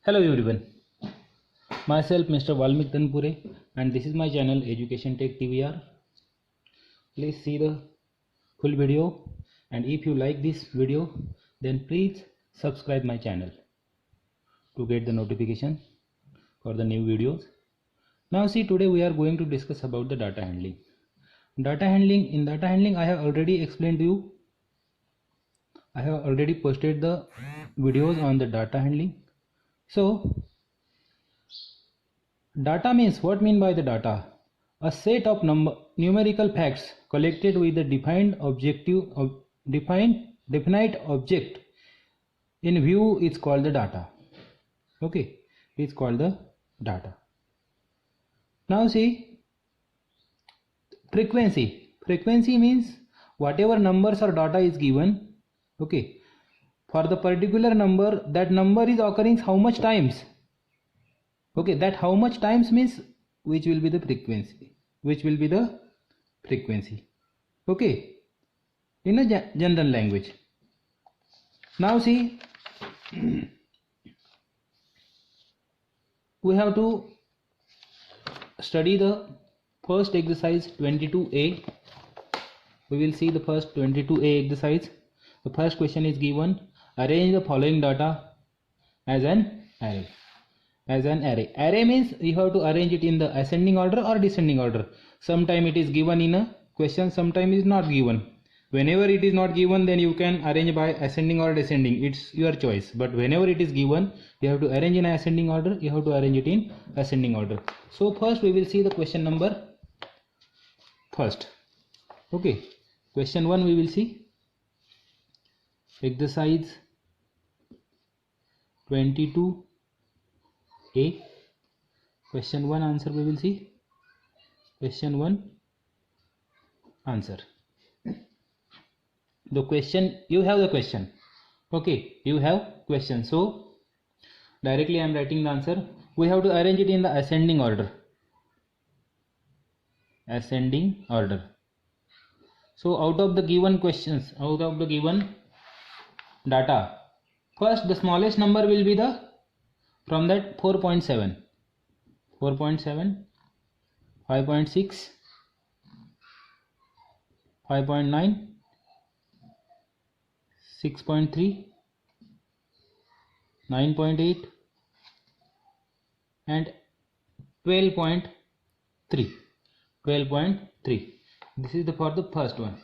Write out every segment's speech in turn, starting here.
Hello everyone, myself Mr. Valmik Tanpure and this is my channel Education Tech TVR. Please see the full video and if you like this video then please subscribe my channel to get the notification for the new videos. Now see, today we are going to discuss about the data handling. In data handling I have already explained to you. I have already posted the videos on the data handling. So data means, what mean by the data? A set of numerical facts collected with a defined definite object in view is called the data. Okay, it's called the data. Now see, frequency. Frequency means whatever numbers or data is given. Okay, for the particular number, that number is occurring how much times. Okay, that how much times means which will be the frequency. Okay, in a general language. Now see, we have to study the first exercise 22a. We will see the first 22a exercise. The first question is given: arrange the following data as an array. Array means you have to arrange it in the ascending order or descending order. Sometime it is given in a question, sometime it is not given. Whenever it is not given, then you can arrange by ascending or descending, it's your choice. But whenever it is given, you have to arrange in ascending order, you have to arrange it in ascending order. So first we will see the question number first. Okay, question 1 we will see. Exercise 22a. Question 1 answer we will see. Question 1 answer. The question, you have the question. Okay, you have question. So directly I am writing the answer. We have to arrange it in the ascending order. Ascending order. So out of the given questions, out of the given data, first the smallest number will be the from that 4.7, 5.6, 5.9, 6.3, 9.8 and 12.3. This is for the first one.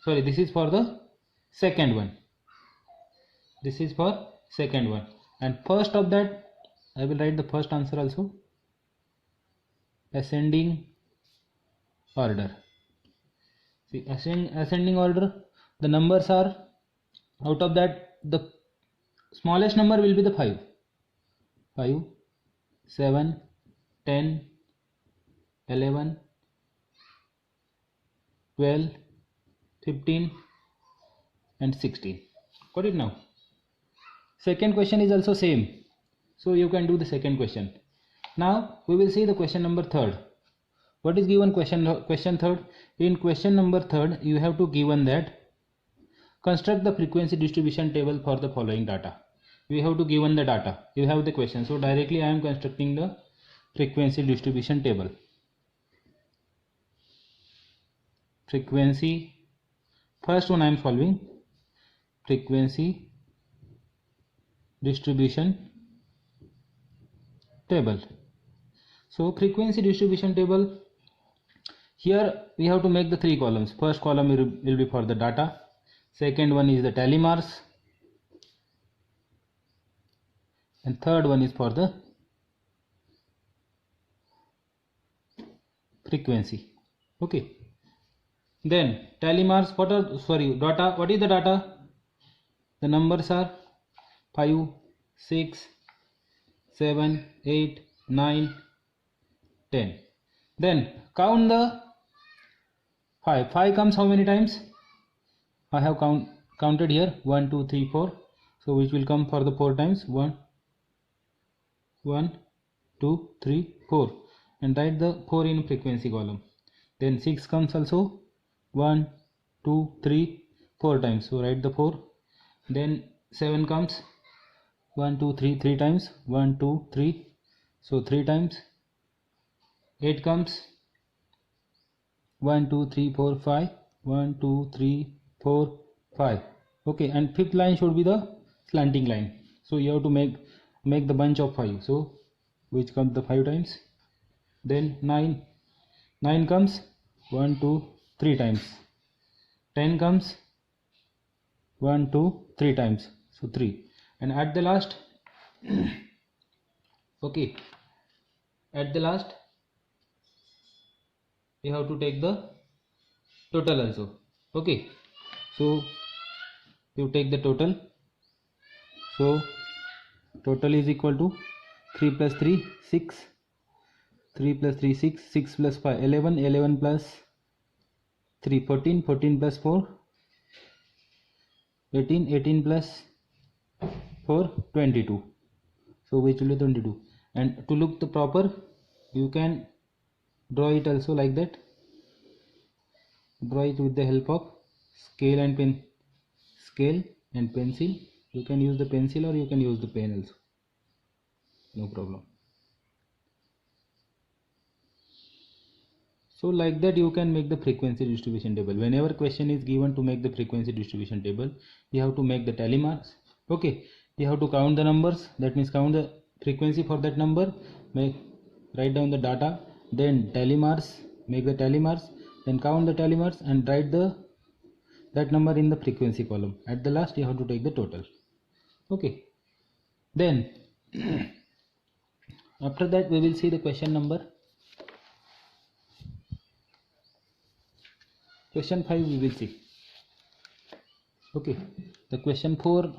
Sorry, this is for the second one. This is for second one. And first of that, I will write the first answer also. Ascending order. See, ascending order, the numbers are, out of that the smallest number will be the 5, 7, 10, 11, 12, 15 and 16. Got it now? Second question is also same, so you can do the second question. Now we will see the question number third. What is given question third? In question number third, you have to given that construct the frequency distribution table for the following data. You have to given the data, you have the question, so directly I am constructing the frequency distribution table. Frequency, first one I am solving, frequency distribution table. So frequency distribution table, here we have to make the 3 columns. First column will be for the data, second one is the tally marks, and third one is for the frequency. Okay, then tally marks, data, what is the data? The numbers are 5, 6, 7, 8, 9, 10. Then count the 5. 5 comes how many times? I have counted here 1, 2, 3, 4. So which will come for the 4 times? 1, 2, 3, 4. And write the 4 in frequency column. Then 6 comes also 1, 2, 3, 4 times. So write the 4. Then 7 comes 1 2 3 3 times, 1 2 3, so 3 times. 8 comes 1 2 3 4 5, 1 2 3 4 5. Okay, and fifth line should be the slanting line, so you have to make the bunch of 5, so which comes the 5 times. Then 9 comes 1 2 3 times. 10 comes 1 2 3 times, so 3. And at the last okay, at the last you have to take the total also. Okay, so you take the total, so total is equal to 3 plus 3 6, 3 plus 3 6, 6 plus 5 11, 11 plus 3 14, 14 plus 4 18, 18 plus 4 22, so which will be 22. And to look the proper, you can draw it also like that. Draw it with the help of scale and pencil. You can use the pencil or you can use the pen also, no problem. So like that you can make the frequency distribution table. Whenever question is given to make the frequency distribution table, you have to make the tally marks. Okay, you have to count the numbers, that means count the frequency for that number, write down the data, then tally marks, make the tally marks, then count the tally marks and write that number in the frequency column. At the last you have to take the total. Okay, then after that we will see the question number. Question 5 we will see. Okay, the question 4.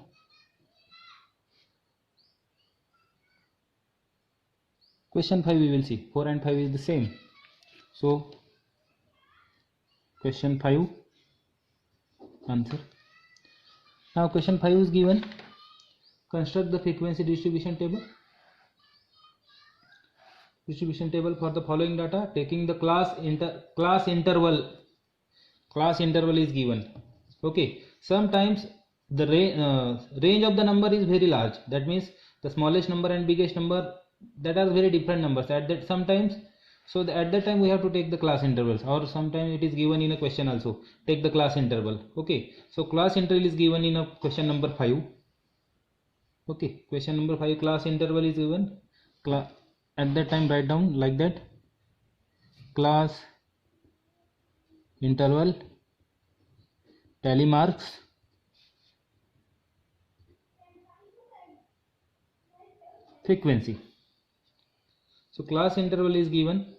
Question 5 we will see. 4 and 5 is the same. So question 5 answer. Now question 5 is given. Construct the frequency distribution table. Distribution table for the following data, taking the class interval. Class interval is given. Okay, sometimes the range of the number is very large, that means the smallest number and biggest number, that are very different numbers at that sometimes. So at that time we have to take the class intervals, or sometimes it is given in a question also, take the class interval. Okay, so class interval is given in a question number 5. Okay, question number 5, class interval is given. At that time write down like that, class interval, tally marks, frequency. So class interval is given.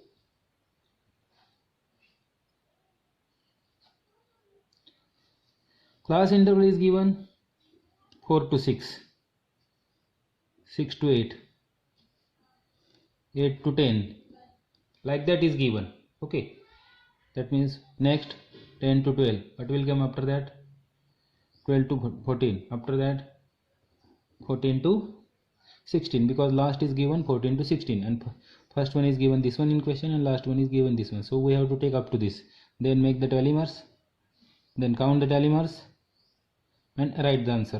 Class interval is given 4 to 6, 6 to 8, 8 to 10, like that is given. Okay, that means next 10 to 12, what will come after that? 12 to 14, after that 14 to 16, because last is given 14 to 16, and first one is given this one in question and last one is given this one, so we have to take up to this, then make the tally marks, then count the tally marks and write the answer.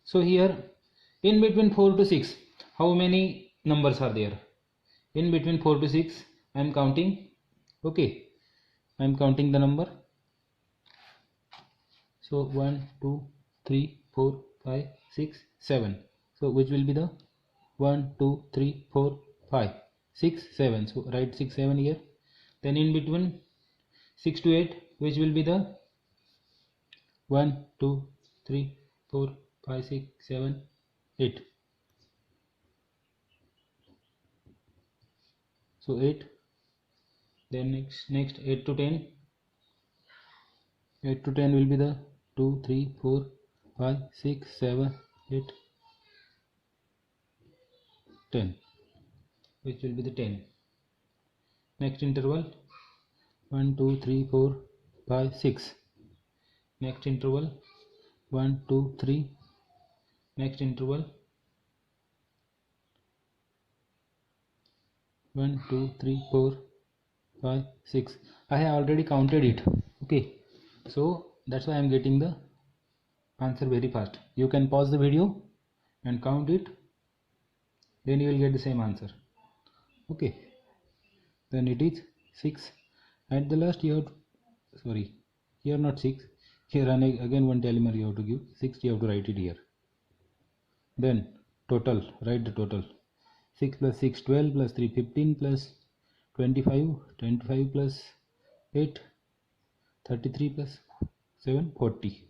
So here in between 4 to 6, how many numbers are there? In between 4 to 6 I am counting. Okay, I am counting the number. So 1 2 3 4 5 6 7, so which will be the 1 2 3 4 5 6 7, so write 6 7 here. Then in between 6 to 8, which will be the 1 2 3 4 5 6 7 8, so 8. Then next 8 to 10, 8 to 10 will be the 2 3 4 5 6 7 8 10, which will be the 10. Next interval 1 2 3 4 5 6, next interval 1 2 3, next interval 1 2 3 4 5 6. I have already counted it. Okay, so that's why I am getting the answer very fast. You can pause the video and count it, then you will get the same answer. Okay, then it is 6. At the last you have sorry, here not 6, here again one telemer you have to give 6, you have to write it here. Then total, write the total. 6 plus 6 12 plus 3 15 plus 25 plus 8 33 plus 7 40.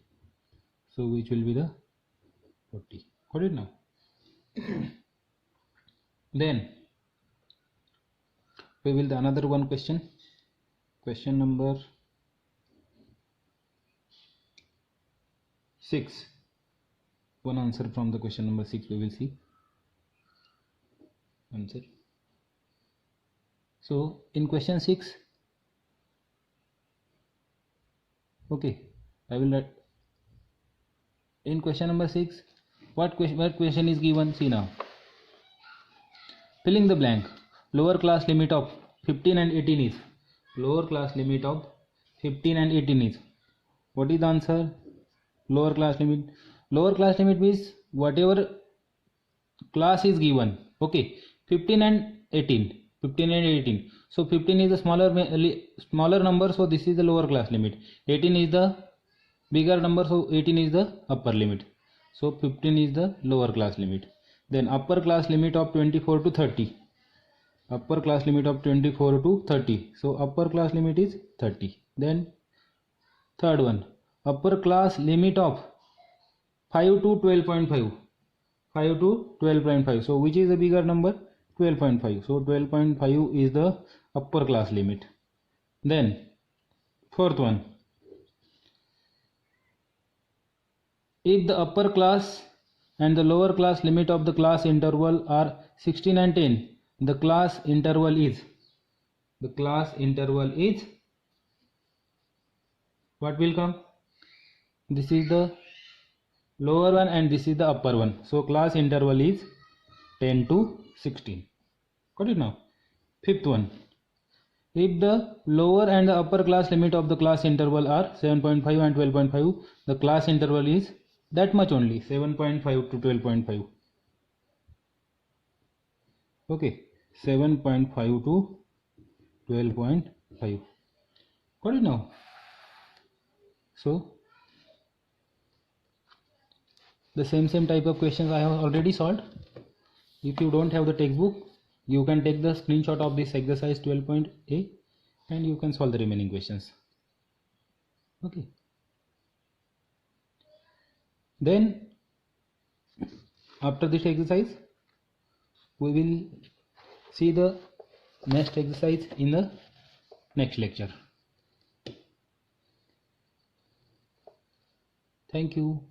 So which will be the 40. Got it now? Then we will the another one question number 6. One answer from the question number 6 we will see answer. So in question 6, okay, I will write in question number 6 what question is given. See now, filling the blank. Lower class limit of 15 and 18 is, lower class limit of 15 and 18 is, what is the answer? Lower class limit means whatever class is given. Okay, 15 and 18. So 15 is the smaller number, so this is the lower class limit. 18 is the bigger number, so 18 is the upper limit. So 15 is the lower class limit. Then upper class limit of 24 to 30. Upper class limit of 24 to 30. So upper class limit is 30. Then third one, upper class limit of 5 to 12.5. 5 to 12.5. So which is the bigger number? 12.5. So 12.5 is the upper class limit. Then fourth one, if the upper class and the lower class limit of the class interval are 16 and 10, the class interval is what will come? This is the lower one and this is the upper one. So class interval is 10 to 16. Got it now? Fifth one, if the lower and the upper class limit of the class interval are 7.5 and 12.5, the class interval is that much only, 7.5 to 12.5. Okay, 7.5 to 12.5. Got it now? So the same type of questions I have already solved. If you don't have the textbook, you can take the screenshot of this exercise 12.a and you can solve the remaining questions. Okay. Then after this exercise we will see the next exercise in the next lecture. Thank you.